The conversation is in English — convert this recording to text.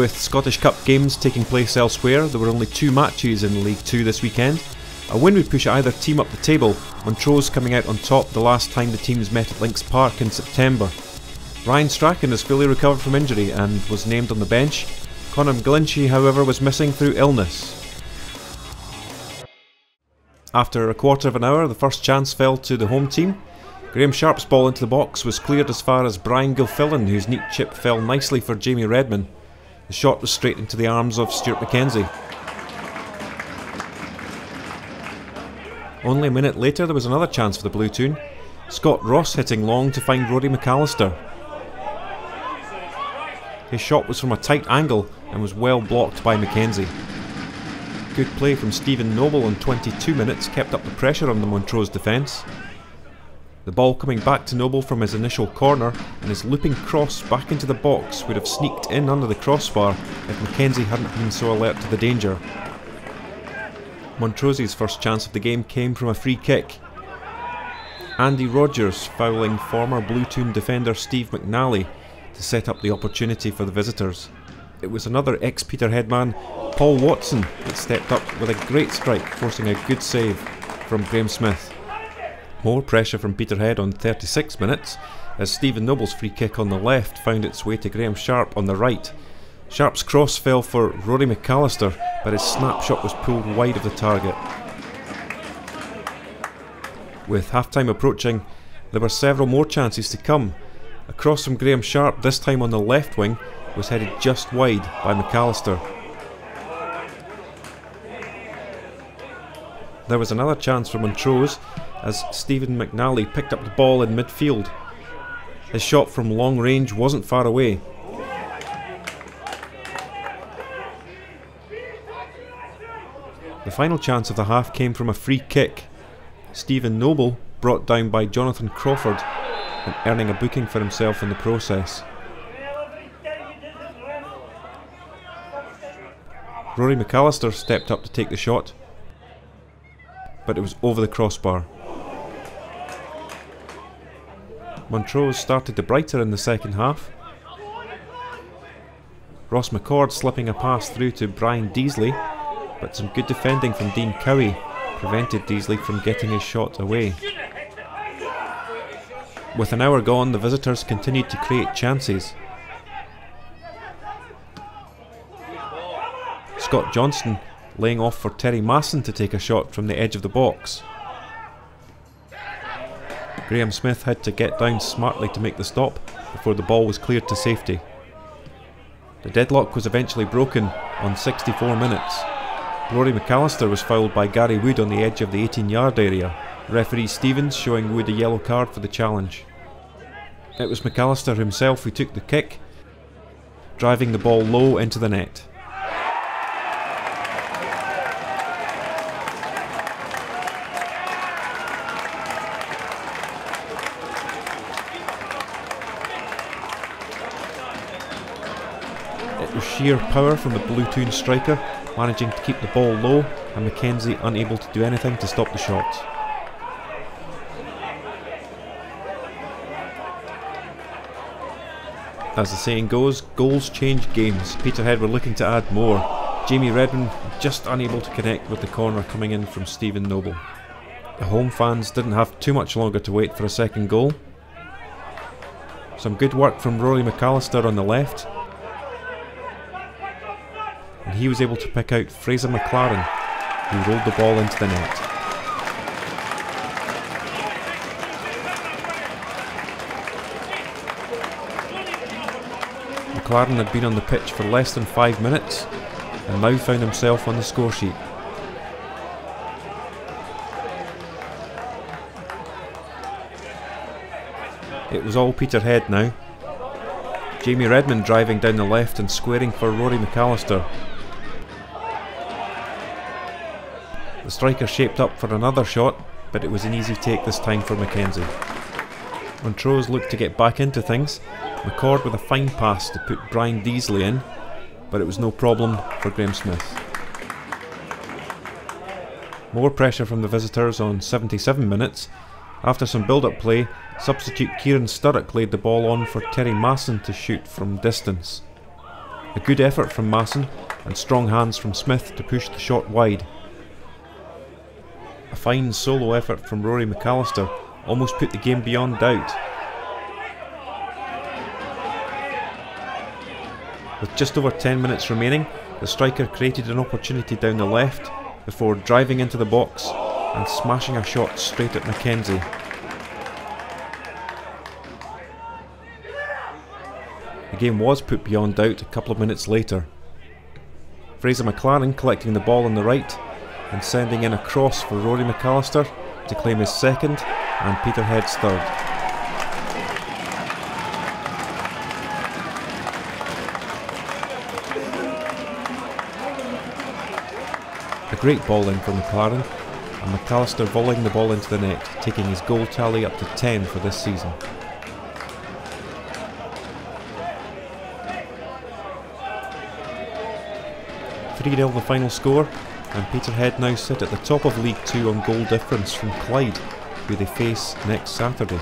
With Scottish Cup games taking place elsewhere, there were only 2 matches in League 2 this weekend. A win would push either team up the table, Montrose coming out on top the last time the teams met at Links Park in September. Ryan Strachan is fully recovered from injury and was named on the bench. Conor McGlinchey, however, was missing through illness. After a quarter of an hour, the first chance fell to the home team. Graham Sharp's ball into the box was cleared as far as Brian Gilfillan, whose neat chip fell nicely for Jamie Redman. The shot was straight into the arms of Stuart McKenzie. Only a minute later there was another chance for the Blue Toon. Scott Ross hitting long to find Rory McAllister. His shot was from a tight angle and was well blocked by McKenzie. Good play from Stephen Noble in 22 minutes kept up the pressure on the Montrose defence. The ball coming back to Noble from his initial corner, and his looping cross back into the box would have sneaked in under the crossbar if McKenzie hadn't been so alert to the danger. Montrose's first chance of the game came from a free kick. Andy Rogers fouling former Blue Toon defender Steve McNally to set up the opportunity for the visitors. It was another ex-Peterhead man, Paul Watson, that stepped up with a great strike, forcing a good save from Graham Smith. More pressure from Peterhead on 36 minutes, as Stephen Noble's free kick on the left found its way to Graham Sharp on the right. Sharp's cross fell for Rory McAllister, but his snapshot was pulled wide of the target. With half-time approaching, there were several more chances to come. A cross from Graham Sharp, this time on the left wing, was headed just wide by McAllister. There was another chance for Montrose as Stephen McNally picked up the ball in midfield. His shot from long range wasn't far away. The final chance of the half came from a free kick. Stephen Noble brought down by Jonathan Crawford and earning a booking for himself in the process. Rory McAllister stepped up to take the shot, but it was over the crossbar. Montrose started to brighter in the second half. Ross McCord slipping a pass through to Brian Deasley, but some good defending from Dean Cowie prevented Deasley from getting his shot away. With an hour gone, the visitors continued to create chances. Scott Johnston laying off for Terry Masson to take a shot from the edge of the box. Graham Smith had to get down smartly to make the stop before the ball was cleared to safety. The deadlock was eventually broken on 64 minutes. Rory McAllister was fouled by Gary Wood on the edge of the 18-yard area, referee Stevens showing Wood a yellow card for the challenge. It was McAllister himself who took the kick, driving the ball low into the net. It was sheer power from the Blue Toon striker, managing to keep the ball low, and McKenzie unable to do anything to stop the shot. As the saying goes, goals change games. Peterhead were looking to add more. Jamie Redman just unable to connect with the corner coming in from Stephen Noble. The home fans didn't have too much longer to wait for a second goal. Some good work from Rory McAllister on the left, and he was able to pick out Fraser McLaren, who rolled the ball into the net. McLaren had been on the pitch for less than 5 minutes and now found himself on the score sheet. It was all Peterhead now. Jamie Redman driving down the left and squaring for Rory McAllister. The striker shaped up for another shot, but it was an easy take this time for McKenzie. Montrose looked to get back into things. McCord with a fine pass to put Brian Deasley in, but it was no problem for Graham Smith. More pressure from the visitors on 77 minutes. After some build-up play, substitute Kieran Sturrock laid the ball on for Terry Masson to shoot from distance. A good effort from Masson and strong hands from Smith to push the shot wide. A fine solo effort from Rory McAllister almost put the game beyond doubt. With just over 10 minutes remaining, the striker created an opportunity down the left before driving into the box and smashing a shot straight at Mackenzie. The game was put beyond doubt a couple of minutes later. Fraser McLaren collecting the ball on the right and sending in a cross for Rory McAllister to claim his second and Peterhead's third. A great ball in for McLaren, and McAllister volleying the ball into the net, taking his goal tally up to 10 for this season. 3-0 the final score, and Peterhead now sit at the top of League 2 on goal difference from Clyde, who they face next Saturday.